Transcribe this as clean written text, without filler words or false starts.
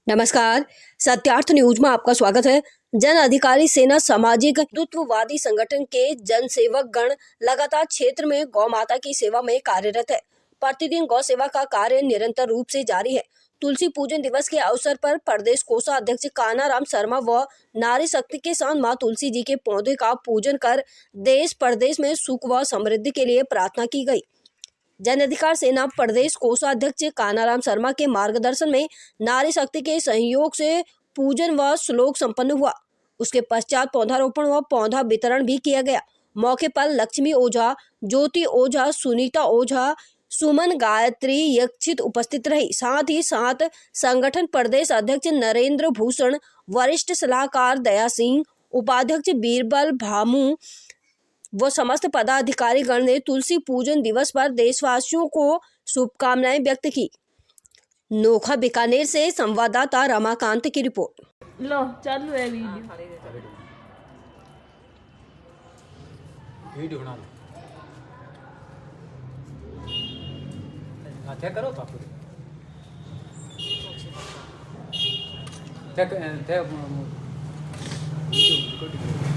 नमस्कार। सत्यार्थ न्यूज में आपका स्वागत है। जन अधिकारी सेना सामाजिक हिंदुत्ववादी संगठन के जनसेवक गण लगातार क्षेत्र में गौ माता की सेवा में कार्यरत है। प्रतिदिन गौ सेवा का कार्य निरंतर रूप से जारी है। तुलसी पूजन दिवस के अवसर पर प्रदेश कोषाध्यक्ष कानाराम शर्मा व नारी शक्ति के साथ मां तुलसी जी के पौधे का पूजन कर देश प्रदेश में सुख व समृद्धि के लिए प्रार्थना की गई। जन अधिकार सेना प्रदेश कोषाध्यक्ष कानाराम शर्मा के मार्गदर्शन में नारी शक्ति के सहयोग से पूजन व श्लोक संपन्न हुआ। उसके पश्चात पौधारोपण व पौधा वितरण भी किया गया। मौके पर लक्ष्मी ओझा, ज्योति ओझा, सुनीता ओझा, सुमन गायत्री यक्षित उपस्थित रही। साथ ही साथ संगठन प्रदेश अध्यक्ष नरेंद्र भूषण, वरिष्ठ सलाहकार दया सिंह, उपाध्यक्ष बीरबल भामू वो समस्त पदाधिकारी गण ने तुलसी पूजन दिवस पर देशवासियों को शुभकामनाएं व्यक्त की। नोखा बीकानेर से संवाददाता रमाकांत की रिपोर्ट। लो चालू है वीडियो बना लो। अच्छा करो पापू थे वीडियो